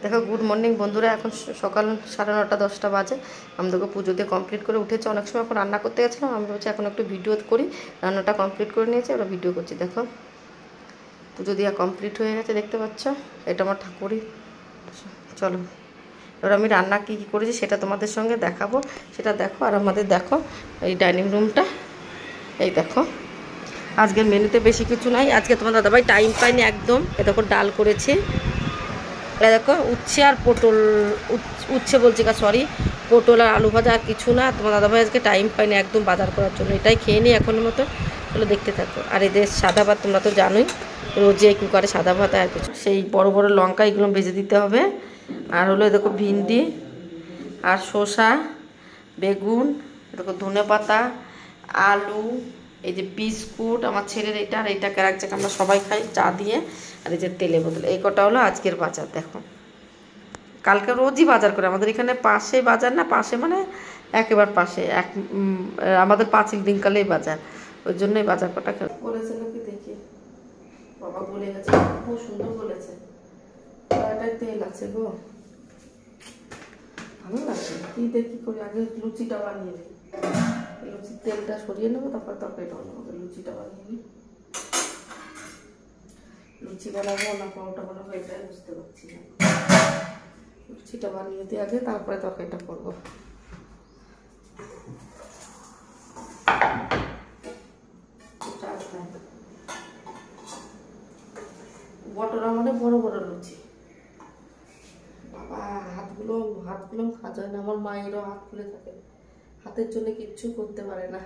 দেখো good morning বন্ধুরা, এখন সকাল 9:30-10টা বাজে। আমি দেখো পুজো দিয়ে কমপ্লিট করে উঠেছি। অনেক সময় এখন রান্না করতে গেছিলাম, আমি বলছি এখন একটু ভিডিও করি। রান্নাটা কমপ্লিট করে নিয়েছি, এবার ভিডিও করছি। দেখো পুজো দেওয়া কমপ্লিট হয়ে গেছে, দেখতে পাচ্ছ। এটা আমার ঠাকুরই। চলো এবার আমি রান্না কী কী করেছি সেটা তোমাদের সঙ্গে দেখাবো, সেটা দেখো। আর আমাদের দেখো এই ডাইনিং রুমটা, এই দেখো। আজকের মেনুতে বেশি কিছু নাই, আজকে তোমার দাদাভাই টাইম পাইনি একদম। এ দেখো ডাল করেছি, দেখো উচ্ছে আর পটল, উচ্ছে বলছি সরি, পটল আর আলু ভাজা, আর কিছু না। তোমার দাদাভাই আজকে টাইম পাইনি একদম বাজার করার জন্য। এটাই খেয়ে নিই এখনের মতো। চলো দেখতে থাকো। আর এদের সাদা ভাত তোমরা তো জানোই, রোজে কুকারে সাদা ভাত আর কিছু। সেই বড় বড় লঙ্কা এগুলো ভেজে দিতে হবে। আর হলো দেখো ভিন্ডি আর শসা, বেগুন, দেখো ধনে পাতা, আলু, এই যে বিস্কুট আমার ছেলের, এইটা আর এইটা ক্যারাকচাক আমরা সবাই খাই চা দিয়ে। আর এই যে তেলে বোতল, এই কটা হলো আজকের বাজার। দেখো কালকে রোজই বাজার করে আমাদের এখানে, পাশে বাজার না, পাশে মানে একেবারে পাশে, আমাদের পাঁচিল দিনকালেই বাজার, ওই জন্যই বাজার কটা বলেছে নাকি দেখি। বাবা বলে গেছে, খুব সুন্দর বলেছে। এটাই তেল আছে গো, ভালো লাগছে। কি দেখি করি, আগে লুচিটা বানিয়ে নিই। লুচির তেলটা সরিয়ে নেবো, তারপর তরকারিটা বানাবো। লুচিটা বানিয়ে নিই। লুচি বানাবো না পরোটা বানাবো এটাই বুঝতে পারছি না। লুচিটা বানিয়ে দিয়ে আগে, তারপরে তরকারিটা করবো। বটরা মানে বড় বড় লুচি। বাবা হাতগুলো খাওয়া যায় না। আমার মায়েরও হাত ফুলে থাকে, হাতের জন্য কিচ্ছু করতে পারে না।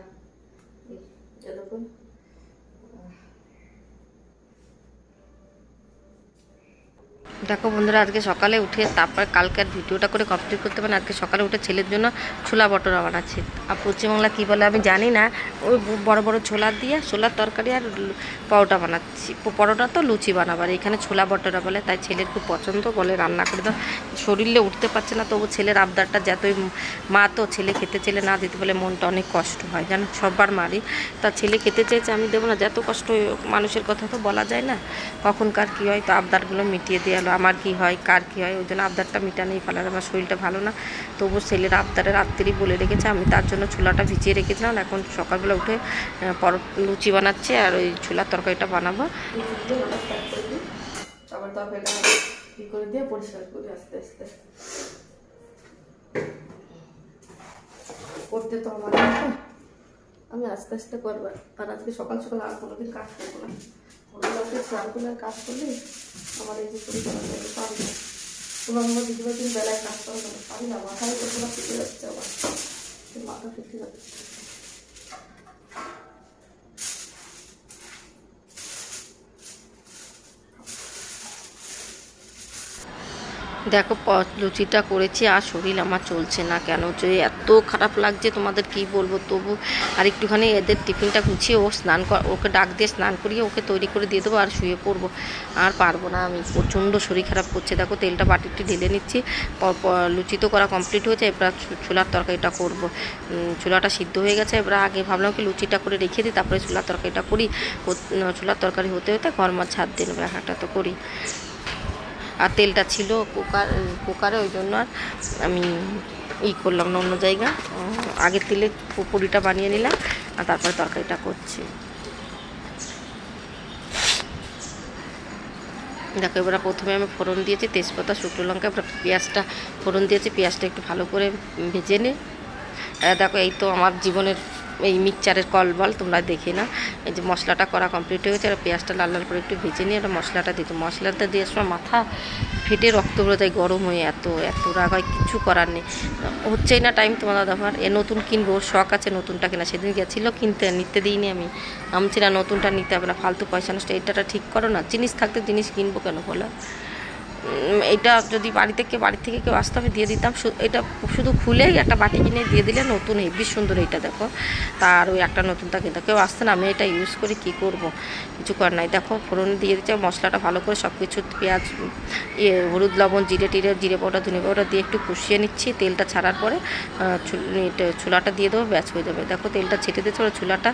এরকম দেখো বন্ধুরা, আজকে সকালে উঠে তারপর কালকে আর ভিডিওটা করে কমপ্লিট করতে পারে না। আজকে সকালে উঠে ছেলের জন্য ছোলা বটরা বানাচ্ছি। আর পশ্চিমবাংলা কী বলে আমি জানি না, ওই বড় বড় ছোলা দিয়ে ছোলার তরকারি আর পরোটা বানাচ্ছি। পরোটা তো লুচি বানাবার, এখানে ছোলা বটরা বলে। তাই ছেলের খুব পছন্দ, বলে রান্না করে দাও। শরীরে উঠতে পারছে না, তবু ছেলের আবদারটা যতই, মা তো ছেলে খেতে চেলে না দিতে বলে মনটা অনেক কষ্ট হয় জানো, সববার মারি। তা ছেলে খেতে চেয়েছে, আমি দেবো না। যত কষ্ট মানুষের কথা তো বলা যায় না, কখন কার কী হয়। তো আবদারগুলো মিটিয়ে দিয়ে আমার কি হয় কার কী হয়, ওই জন্য আবদারটা মিটানেই ফেলার। আমার শরীরটা ভালো না, তবু ছেলের আবদারের রাত্রি বলে রেখেছে। আমি তার জন্য ছোলাটা ভিজিয়ে রেখেছিলাম। এখন সকালবেলা উঠে লুচি বানাচ্ছি আর ওই ছোলার তরকারিটা বানাবো। আবার তরকারিটা কী করে দিয়ে পরিষ্কার করি আস্তে আস্তে করতে তো আমার, আমি আস্তে আস্তে করবো। আর আজকে সকাল সকাল আর কোনোদিন কাজ করবো না। স্নান করলে কাজ করলে আমার এই যে শরীর খারাপ হয়ে পারি না। তোমার আমার দিদিবার দিন বেলায় কাজ করা যাবে, পারি না। মাথায় কতটা ফেটে যাচ্ছে, আমার মাথা ফেটে যাচ্ছে। দেখো লুচিটা করেছি আর শরীর আমার চলছে না কেন যে, এত খারাপ লাগছে তোমাদের কি বলবো। তবু আর একটুখানি এদের টিফিনটা গুছিয়ে ও স্নান ওকে ডাক দিয়ে স্নান করিয়ে ওকে তৈরি করে দিয়ে দেবো, আর শুয়ে পড়বো। আর পারবো না আমি, প্রচণ্ড শরীর খারাপ করছে। দেখো তেলটা বাটিতে ঢেলে নিচ্ছি। লুচি তো করা কমপ্লিট হয়েছে, এবার ছোলার তরকারিটা করবো। ছোলাটা সিদ্ধ হয়ে গেছে, এবার আগে ভাবলাম কি লুচিটা করে রেখে দিই, তারপরে ছোলার তরকারিটা করি। ছোলার তরকারি হতে হতে গরম ছাদ দিয়ে নেবো, একটা তো করি। আর তেলটা ছিল কুকারে, ওই জন্য আর আমি করলাম না অন্য জায়গা। আগে তেলে পুরিটা বানিয়ে নিলাম, আর তারপরে তরকারিটা করছি। দেখো এবার প্রথমে আমি ফোড়ন দিয়েছি তেজপাতা শুকনো লঙ্কা, এবার পেঁয়াজটা ফোড়ন দিয়েছি। পেঁয়াজটা একটু ভালো করে ভেজে নে। দেখো এই তো আমার জীবনের এই মিক্সচারের কলবল, তোমরা দেখে না। এই যে মশলাটা করা কমপ্লিট হয়ে গেছে, আর পেঁয়াজটা লাল লাল করে একটু ভেজে নিয়ে আর মশলাটা দিত। মশলাটা দিয়ে সময় মাথা ফেটে রক্ত বেরো যায়, গরম হয়ে এত রাগ হয়, কিছু করার নেই। হচ্ছেই না টাইম। তোমার দাদাভার নতুন কিনবো, ওর শখ আছে নতুনটা কেনা। সেদিন গেছিলো কিনতে, নিতে দিইনি আমি। আমছি না, নতুনটা নিতে হবে না, ফালতু পয়সা নষ্ট। এইটা ঠিক করো না, জিনিস থাকতে জিনিস কিনবো কেন বলো। এটা যদি বাড়ি থেকে কেউ আসতে হবে দিয়ে দিতাম। এটা শুধু খুলেই একটা বাটি কিনে দিয়ে দিলে নতুন, হেবি সুন্দর। এইটা দেখো, তার ওই একটা নতুনটা কিনতে কেউ আসতে না, আমি এটা ইউজ করি, কী করব, কিছু করার নাই। দেখো ফোড়ন দিয়ে দিচ্ছে, মশলাটা ভালো করে সব কিছু পেঁয়াজ, হলুদ লবণ জিরে পাউডার ধনে পাউডার দিয়ে একটু কষিয়ে নিচ্ছি। তেলটা ছাড়ার পরে ছোলাটা দিয়ে দেবো, ব্যাচ হয়ে যাবে। দেখো তেলটা ছেটে দিয়েছে, ওরা ছোলাটা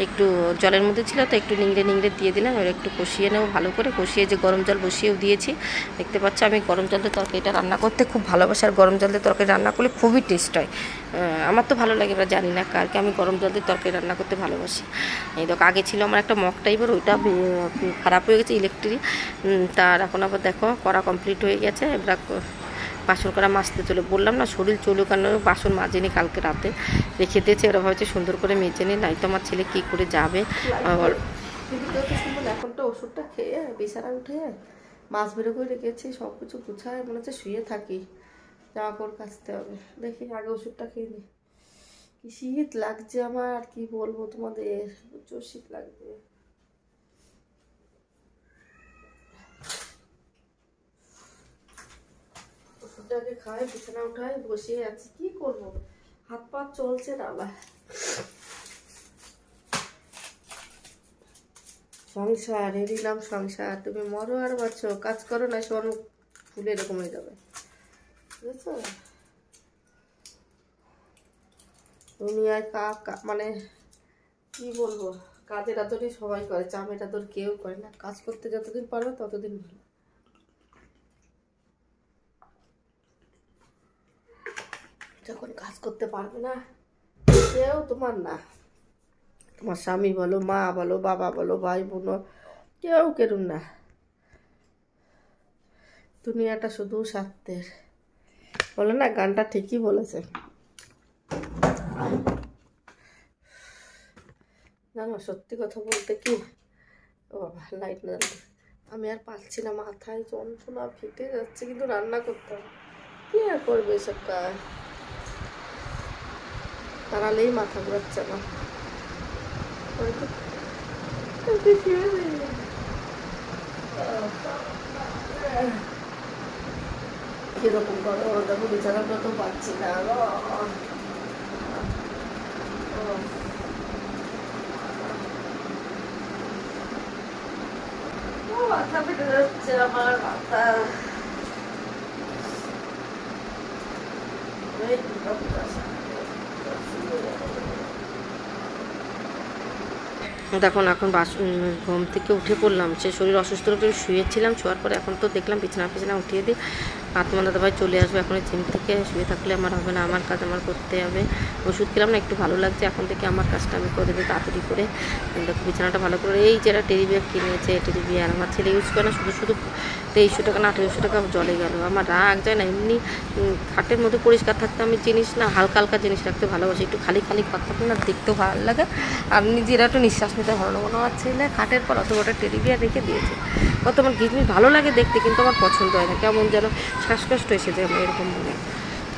একটু জলের মধ্যে ছিল তো একটু নিংড়ে দিয়ে দিলাম। এবার একটু কষিয়ে নেবো ভালো করে। কষিয়ে যে গরম জল বসিয়েও দিয়েছি, দেখতে দেখতে পাচ্ছ আমি গরম জল দিয়ে তরকারিটা রান্না করতে খুব ভালোবাসি, আর গরম জল দিয়ে তরকারি রান্না করলে খুবই টেস্ট হয়। আমার তো ভালো লাগে, এবার জানি না কারকে, আমি গরম জল দিয়ে তরকারি রান্না করতে ভালোবাসি। এই দেখো আগে ছিল আমার একটা মগ টাইপের, ওইটা খারাপ হয়ে গেছে ইলেকট্রিক, তার এখন আবার দেখো করা কমপ্লিট হয়ে গেছে। এবার বাসন করা মাজতে চলে, বললাম না শরীর চলুক, কারণ বাসন মাজেনি কালকে রাতে রেখে দিয়েছে, এরা ভাবছে সুন্দর করে মেজে নি, নাই তো আমার ছেলে কী করে যাবে। এখন তো ওষুধটা খেয়ে বিছানা উঠে মাছ বেরো করে রেখেছি, সব কিছু গুছায় মনে হচ্ছে শুয়ে থাকি, জামা কাপড় কাচতে হবে। দেখি আগে ওষুধটা খেয়ে নিই। কি শীত লাগছে আমার, কি বলবো তোমাদের, প্রচুর শীত লাগবে। ওষুধটাকে খাই, বিছানা উঠায় বসে আছি, কি করবো, হাত পা চলছে না আবার। সংসার, এরই নাম সংসার। তুমি মরো আর বাঁচো, কাজ করো না সব ফুলে এরকম হয়ে যাবে, বুঝেছো? দুনিয়ায় মানে কি বলবো, কাজের আদরই সবাই করে, চামের আদর কেউ করে না। কাজ করতে যতদিন পারবে ততদিন ভালো। যখন কাজ করতে পারবে না কেউ তোমার না, তোমার স্বামী বলো, মা বলো, বাবা বলো, ভাই বোন, কেউ কেরুন না। দুনিয়াটা শুধু স্বার্থের, বলে না, গানটা ঠিকই বলেছে। জানো সত্যি কথা বলতে কি, ও বাবা লাইট না, আমি আর পাচ্ছি না, মাথায় যন্ত্রণা ফেটে যাচ্ছে, কিন্তু রান্না করতে হবে, কি আর করবে এসব কাজ, তাড়ালেই মাথা ঘুরাচ্ছে আমার। কিরকম করো দেখো, বিছানাটা তো পাচ্ছি না, মাথা ফেটে যাচ্ছে আমার, মাথা দেখুন। এখন ঘুম থেকে উঠে পড়লাম, সে শরীর অসুস্থ করে শুয়েছিলাম, শোয়ার পরে এখন তো দেখলাম বিছানা উঠিয়ে দিই, আর তোমার দাদাভাই চলে আসবে এখন জিম থেকে। শুয়ে থাকলে আমার হবে না, আমার কাজ আমার করতে হবে। ওষুধ খেলাম না, একটু ভালো লাগছে, এখন থেকে আমার কাজটা আমি করে দিই তাড়াতাড়ি করে। দেখো বিছানাটা ভালো করে, এই যে একটা টেডি বিয়ার কিনেছে, টেডি বিয়ার আমার ছেলে ইউজ করে না, শুধু 2300 টাকা না 2800 টাকা জলে গেল। আমার রাগ যায় না, এমনি খাটের মধ্যে পরিষ্কার থাকতে আমি জিনিস না হালকা হালকা জিনিস রাখতে ভালোবাসি, একটু খালি খালি কথা না দেখতেও ভালো লাগে, আর নিজেরা একটু নিঃশ্বাস নিতে ভালো মনে হচ্ছে না। খাটের পর অত বড় টেডি বিয়ার রেখে দিয়েছে, কত আমার জিনিস ভালো লাগে দেখতে, কিন্তু আমার পছন্দ হয় না, কেমন যেন শ্বাসকষ্ট এসে যায় আমার, এরকম মনে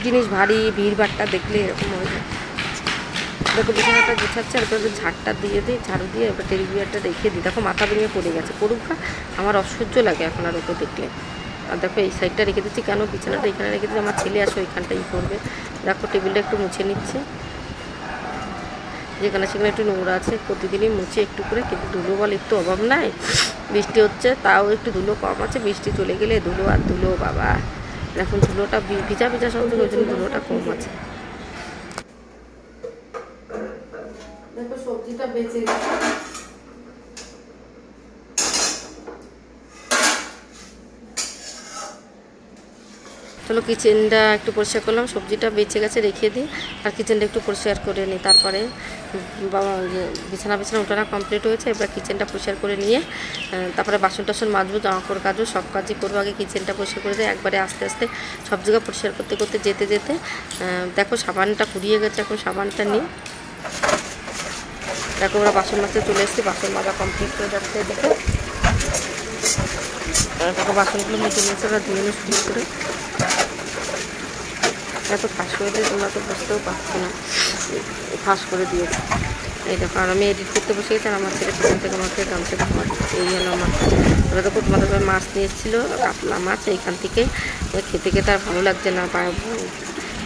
জিনিস ভারী ভিড়ভাট্টা দেখলে এরকম হয়ে যায়। দেখো বিছানাটা গুছাচ্ছে, আর এরপর ঝাড়টা দিয়ে দিই, ঝাড়ু দিয়ে এবার টেডি বিয়ারটা রেখে দিই। দেখো মাথা ভেঙে পড়ে গেছে, পড়ুকা, আমার অসহ্য লাগে এখন আর ওকে দেখলে। আর দেখো এই সাইডটা রেখে দিচ্ছি, কেন বিছানাটা এখানে রেখে দিচ্ছি, আমার ছেলে আসো ওইখানটাই করবে। দেখো টেবিলটা একটু মুছে নিচ্ছে, যেখানে সেখানে একটু নোংরা আছে, প্রতিদিনই মুছে একটু করে, কিন্তু ধুলো বল একটু অভাব নাই, বৃষ্টি হচ্ছে তাও একটু ধুলো কম আছে, বৃষ্টি চলে গেলে ধুলো আর ধুলো বাবা। এখন ধুলোটা ভিজা ভিজা সব, ওই জন্য ধুলোটা কম আছে। দেখো সবজিটা বেঁচে গেছে, চলো কিচেনটা একটু পরিষ্কার করলাম, সবজিটা বেঁচে গেছে রেখে দিই, আর কিচেনটা একটু পরিষ্কার করে নিই। তারপরে বিছানা উঠানো কমপ্লিট হয়েছে, এবার কিচেনটা পরিষ্কার করে নিয়ে তারপরে বাসন টাসন মাজবো, জামা কাপড় কাচবো, সব কাজই করবো। আগে কিচেনটা পরিষ্কার করে দিই, একবারে আস্তে আস্তে সব জায়গা পরিষ্কার করতে করতে যেতে দেখো সাবানটা ফুরিয়ে গেছে, এখন সাবানটা নিই। দেখো ওরা বাসন মাজতে চলে এসেছি, বাসন মাজা কমপ্লিট করে যাচ্ছে। দেখো বাসনগুলো মেজে নিয়েছে, ওরা ধুয়ে নিয়ে শুরু করে। এত ফাঁস করে দিয়ে তোমরা তো বুঝতেও পারছো না, ফাঁস করে দিয়েছে। এই দেখো, আর আমি এডিট করতে বসে গেছি, আর আমার ছেলে পিছন থেকে আমাকে গামছে খাওয়ার, এই হলো আমার। ওরা দেখো তোমাদের মাছ নিয়ে এসেছিলো, কাতলা মাছ, এইখান থেকে খেতে খেতে আর ভালো লাগছে না,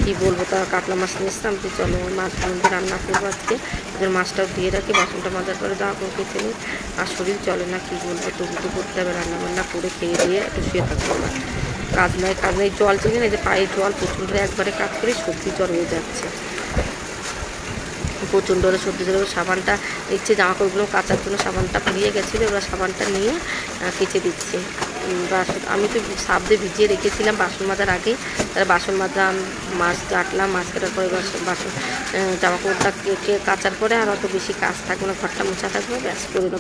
কী বলবো, তা কাতলা মাছ নিয়ে এসছিলাম, যে চলো মাছগুলো রান্না করবো আজকে, এবার মাছটাও দিয়ে রাখি, বাসনটা মাজার পরে জামা কাপড় কেচে নিই। আর শরীর চলে না, কী বলবো, তবু তো করতে হবে, রান্নাবান্না করে খেয়ে দিয়ে একটু শুয়ে থাকবো না, কাজ নয় জল চেয়ে না, যে পায়ে জল প্রচণ্ড, একবারে কাজ করে সর্দি জ্বর হয়ে যাচ্ছে, প্রচণ্ড সর্দি জ্বর। সাবানটা দিচ্ছে, জামা কাপড়গুলো কাচার জন্য সাবানটা ফুরিয়ে গেছিলো, এবার সাবানটা নিয়ে কেচে দিচ্ছি। বাসন আমি তো সার্ফ দিয়ে ভিজিয়ে রেখেছিলাম বাসন মাজার আগেই। তার বাসন মাজা, মাছ কাটলাম, মাছ কাটার পরে বাসন জামা কাপড়টা কাচার পরে আর অত বেশি কাজ থাকবে না, ঘরটা মোছা থাকবে, ব্যাস করে নেবো।